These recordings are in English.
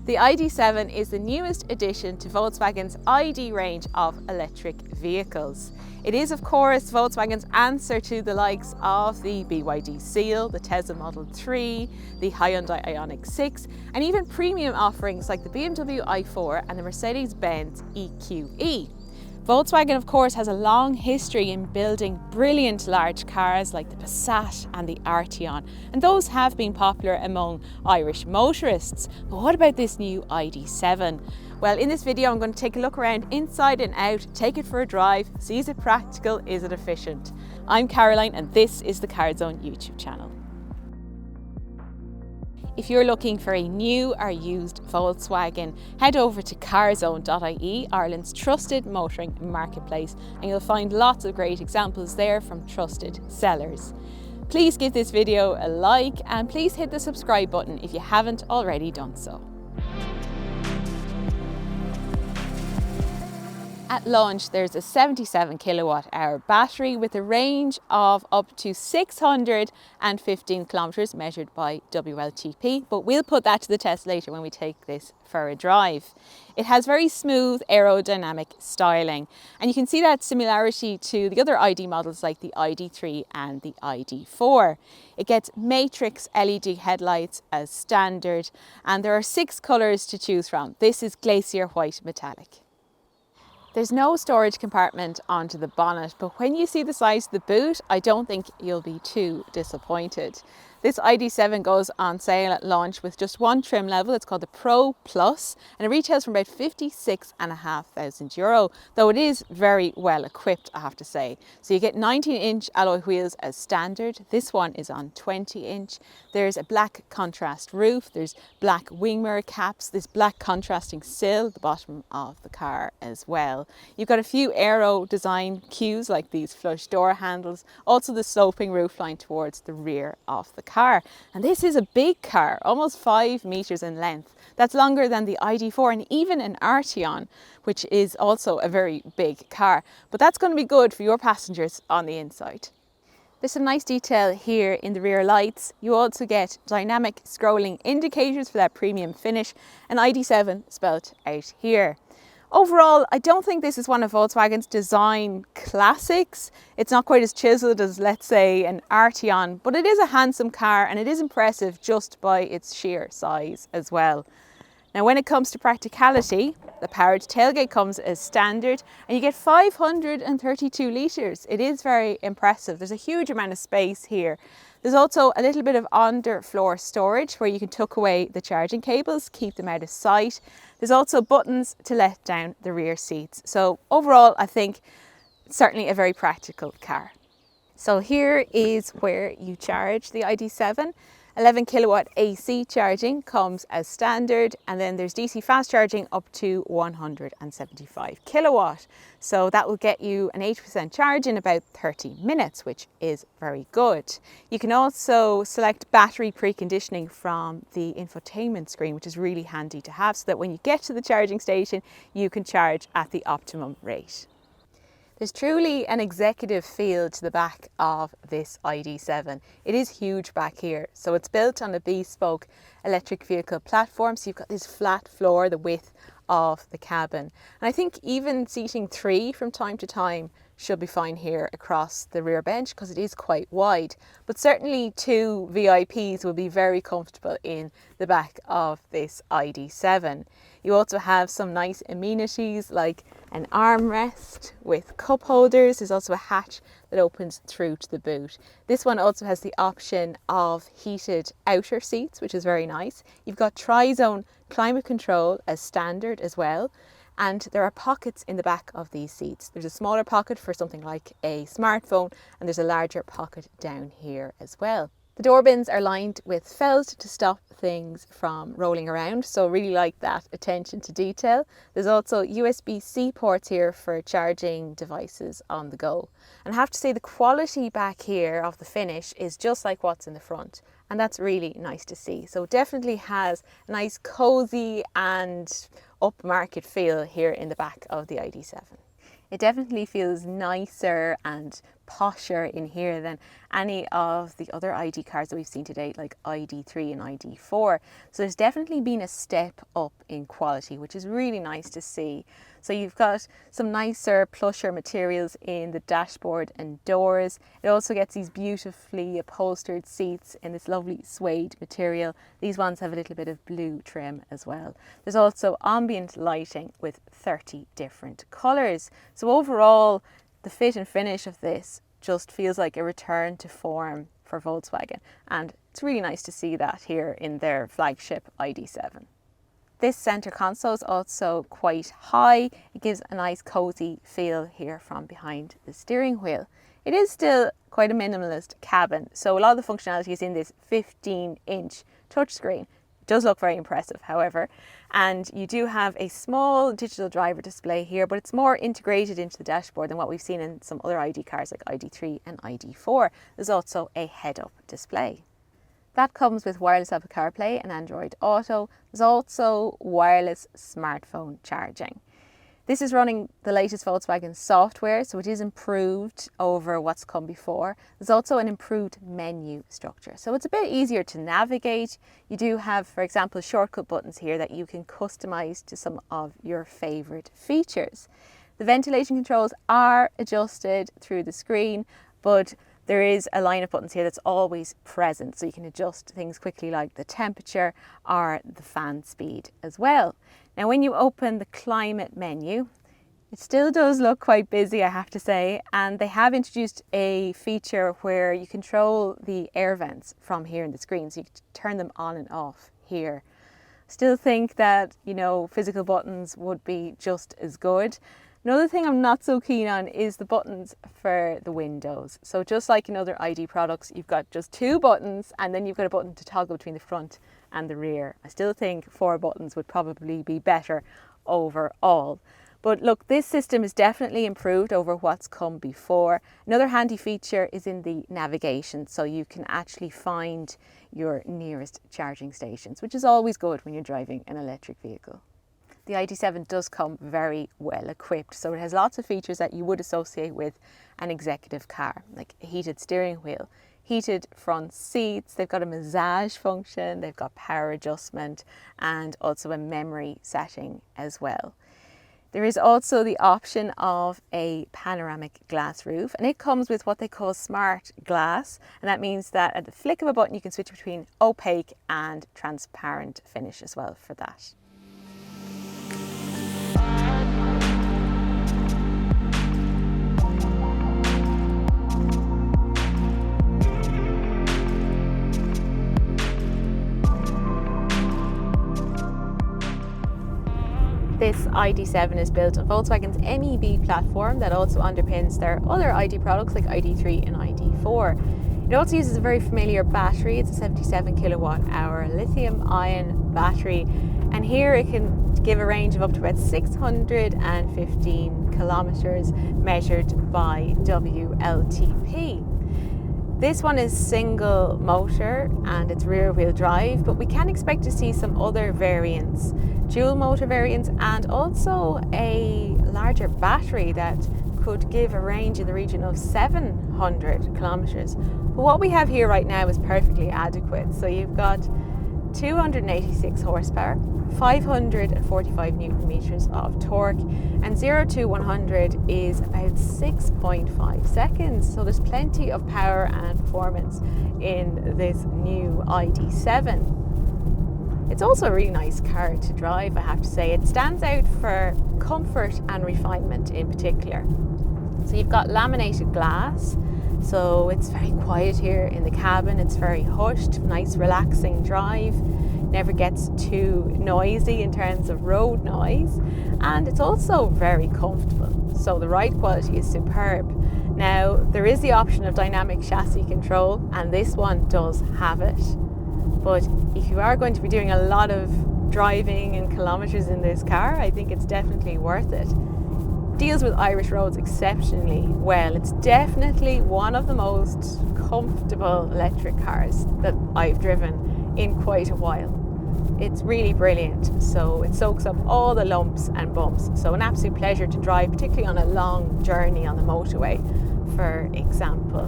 The ID.7 is the newest addition to Volkswagen's ID range of electric vehicles. It is, of course, Volkswagen's answer to the likes of the BYD Seal, the Tesla Model 3, the Hyundai Ioniq 6, and even premium offerings like the BMW i4 and the Mercedes-Benz EQE. Volkswagen, of course, has a long history in building brilliant large cars like the Passat and the Arteon, and those have been popular among Irish motorists. But what about this new ID.7? Well, in this video, I'm going to take a look around inside and out, take it for a drive, see is it practical, is it efficient? I'm Caroline, and this is the Carzone YouTube channel. If you're looking for a new or used Volkswagen, head over to Carzone.ie, Ireland's trusted motoring marketplace, and you'll find lots of great examples there from trusted sellers. Please give this video a like and please hit the subscribe button if you haven't already done so. At launch, there's a 77 kilowatt hour battery with a range of up to 615 kilometers measured by WLTP, but we'll put that to the test later when we take this for a drive. It has very smooth aerodynamic styling, and you can see that similarity to the other ID models like the ID.3 and the ID.4. It gets matrix LED headlights as standard, and there are 6 colours to choose from. This is Glacier White Metallic. There's no storage compartment onto the bonnet, but when you see the size of the boot, I don't think you'll be too disappointed. This ID.7 goes on sale at launch with just one trim level. It's called the Pro Plus, and it retails from about €56,500, though it is very well equipped, I have to say. So you get 19-inch alloy wheels as standard. This one is on 20-inch. There's a black contrast roof. There's black wing mirror caps. This black contrasting sill at the bottom of the car as well. You've got a few aero design cues like these flush door handles, also the sloping roofline towards the rear of the car. And this is a big car, almost 5 meters in length. That's longer than the ID.4 and even an Arteon, which is also a very big car. But that's going to be good for your passengers on the inside. There's some nice detail here in the rear lights. You also get dynamic scrolling indicators for that premium finish, and ID.7 spelt out here. Overall, I don't think this is one of Volkswagen's design classics. It's not quite as chiseled as, let's say, an Arteon, but it is a handsome car and it is impressive just by its sheer size as well. Now, when it comes to practicality, the powered tailgate comes as standard and you get 532 litres. It is very impressive. There's a huge amount of space here. There's also a little bit of underfloor storage where you can tuck away the charging cables, keep them out of sight. There's also buttons to let down the rear seats. So overall, I think certainly a very practical car. So here is where you charge the ID.7. 11 kilowatt AC charging comes as standard, and then there's DC fast charging up to 175 kilowatt. So that will get you an 80% charge in about 30 minutes, which is very good. You can also select battery preconditioning from the infotainment screen, which is really handy to have so that when you get to the charging station, you can charge at the optimum rate. There's truly an executive feel to the back of this ID.7. It is huge back here. So it's built on a bespoke electric vehicle platform. So you've got this flat floor, the width of the cabin. And I think even seating 3 from time to time should be fine here across the rear bench because it is quite wide. But certainly 2 VIPs will be very comfortable in the back of this ID.7. You also have some nice amenities like an armrest with cup holders. There's also a hatch that opens through to the boot. This one also has the option of heated outer seats, which is very nice. You've got tri-zone climate control as standard as well. And there are pockets in the back of these seats. There's a smaller pocket for something like a smartphone, and there's a larger pocket down here as well. The door bins are lined with felt to stop things from rolling around, so really like that attention to detail. There's also USB-C ports here for charging devices on the go. And I have to say the quality back here of the finish is just like what's in the front, and that's really nice to see. So it definitely has a nice cozy and upmarket feel here in the back of the ID.7. It definitely feels nicer and posher in here than any of the other ID cars that we've seen to date, like ID.3 and ID.4. So there's definitely been a step up in quality, which is really nice to see. So you've got some nicer, plusher materials in the dashboard and doors. It also gets these beautifully upholstered seats in this lovely suede material. These ones have a little bit of blue trim as well. There's also ambient lighting with 30 different colours. So overall, the fit and finish of this just feels like a return to form for Volkswagen. And it's really nice to see that here in their flagship ID.7. This centre console is also quite high. It gives a nice cosy feel here from behind the steering wheel. It is still quite a minimalist cabin, so a lot of the functionality is in this 15-inch touchscreen. It does look very impressive, however, and you do have a small digital driver display here, but it's more integrated into the dashboard than what we've seen in some other ID cars like ID.3 and ID.4. There's also a head-up display. That comes with wireless Apple CarPlay and Android Auto. There's also wireless smartphone charging. This is running the latest Volkswagen software, so it is improved over what's come before. There's also an improved menu structure, so it's a bit easier to navigate. You do have, for example, shortcut buttons here that you can customize to some of your favorite features. The ventilation controls are adjusted through the screen, but there is a line of buttons here that's always present, so you can adjust things quickly like the temperature or the fan speed as well. Now when you open the climate menu, it still does look quite busy, I have to say, and they have introduced a feature where you control the air vents from here in the screen, so you can turn them on and off here. Still think that, you know, physical buttons would be just as good. Another thing I'm not so keen on is the buttons for the windows. So just like in other ID products, you've got just 2 buttons and then you've got a button to toggle between the front and the rear. I still think 4 buttons would probably be better overall. But look, this system is definitely improved over what's come before. Another handy feature is in the navigation, so you can actually find your nearest charging stations, which is always good when you're driving an electric vehicle. The ID.7 does come very well equipped, so it has lots of features that you would associate with an executive car, like a heated steering wheel, heated front seats, they've got a massage function, they've got power adjustment and also a memory setting as well. There is also the option of a panoramic glass roof, and it comes with what they call smart glass, and that means that at the flick of a button you can switch between opaque and transparent finish as well for that. This ID.7 is built on Volkswagen's MEB platform that also underpins their other ID products like ID.3 and ID.4. It also uses a very familiar battery. It's a 77 kilowatt hour lithium ion battery, and here it can give a range of up to about 615 kilometers measured by WLTP. This one is single motor and it's rear wheel drive, but we can expect to see some other variants, dual motor variants, and also a larger battery that could give a range in the region of 700 kilometers. But what we have here right now is perfectly adequate. So you've got 286 horsepower, 545 newton meters of torque, and 0 to 100 is about 6.5 seconds. So there's plenty of power and performance in this new ID.7. It's also a really nice car to drive, I have to say. It stands out for comfort and refinement in particular. So you've got laminated glass, so it's very quiet here in the cabin. It's very hushed, nice relaxing drive, never gets too noisy in terms of road noise, and it's also very comfortable. So the ride quality is superb. Now there is the option of dynamic chassis control, and this one does have it. But if you are going to be doing a lot of driving and kilometers in this car, I think it's definitely worth it. Deals with Irish roads exceptionally well. It's definitely one of the most comfortable electric cars that I've driven in quite a while. It's really brilliant, so it soaks up all the lumps and bumps, so an absolute pleasure to drive, particularly on a long journey on the motorway. for example.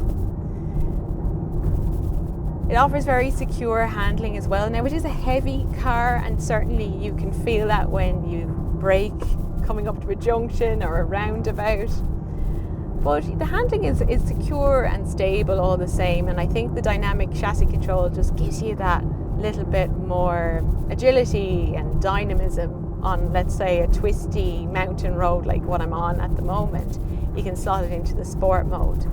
It offers very secure handling as well. Now, it is a heavy car, and certainly you can feel that when you brake coming up to a junction or a roundabout. But the handling is secure and stable all the same, and I think the dynamic chassis control just gives you that little bit more agility and dynamism on, let's say, a twisty mountain road like what I'm on at the moment. You can slot it into the sport mode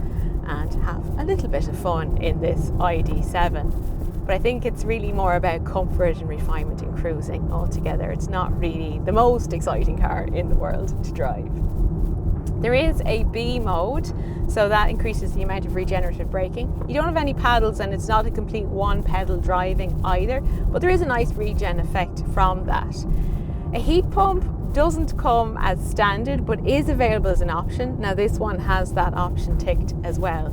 and have a little bit of fun in this ID.7. But I think it's really more about comfort and refinement in cruising altogether. It's not really the most exciting car in the world to drive. There is a B mode, so that increases the amount of regenerative braking. You don't have any paddles, and it's not a complete one pedal driving either, but there is a nice regen effect from that. A heat pump doesn't come as standard, but is available as an option. Now, this one has that option ticked as well.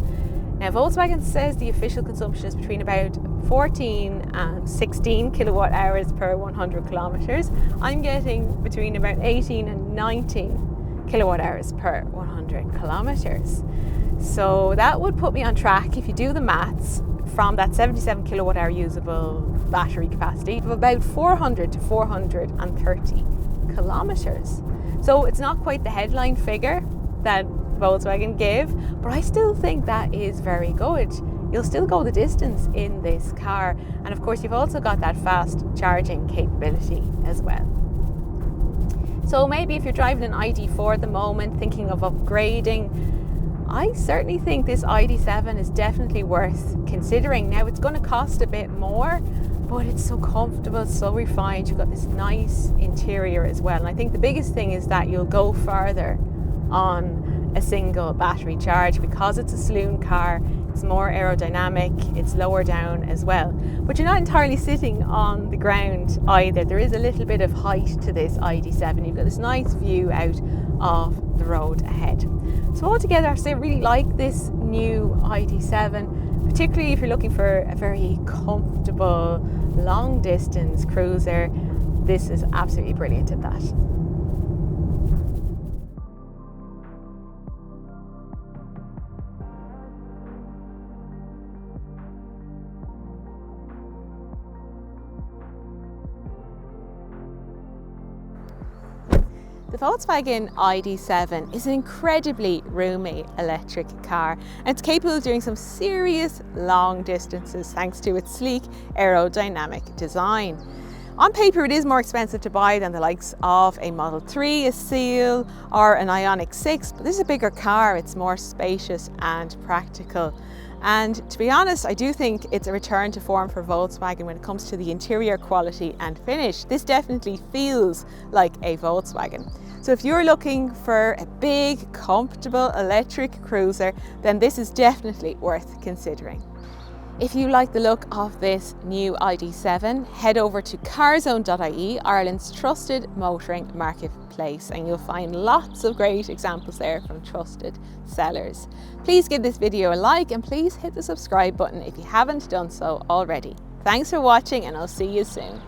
Now, Volkswagen says the official consumption is between about 14 and 16 kilowatt hours per 100 kilometers. I'm getting between about 18 and 19 kilowatt hours per 100 kilometers. So that would put me on track, if you do the maths, from that 77 kilowatt hour usable battery capacity of about 400 to 430 kilometers. So it's not quite the headline figure that Volkswagen gave, but I still think that is very good. You'll still go the distance in this car, and of course you've also got that fast charging capability as well. So maybe if you're driving an ID.4 at the moment, thinking of upgrading, I certainly think this ID.7 is definitely worth considering. Now, it's going to cost a bit more, but it's so comfortable, so refined. You've got this nice interior as well. And I think the biggest thing is that you'll go further on a single battery charge because it's a saloon car. It's more aerodynamic, it's lower down as well. But you're not entirely sitting on the ground either. There is a little bit of height to this ID.7. You've got this nice view out of the road ahead. So altogether, I really like this new ID.7, particularly if you're looking for a very comfortable long distance cruiser. This is absolutely brilliant at that. The Volkswagen ID.7 is an incredibly roomy electric car, and it's capable of doing some serious long distances thanks to its sleek aerodynamic design. On paper, it is more expensive to buy than the likes of a Model 3, a Seal or an Ioniq 6, but this is a bigger car, it's more spacious and practical. And to be honest, I do think it's a return to form for Volkswagen when it comes to the interior quality and finish. This definitely feels like a Volkswagen. So if you're looking for a big, comfortable electric cruiser, then this is definitely worth considering. If you like the look of this new ID.7, head over to Carzone.ie, Ireland's trusted motoring marketplace, and you'll find lots of great examples there from trusted sellers. Please give this video a like and please hit the subscribe button if you haven't done so already. Thanks for watching, and I'll see you soon.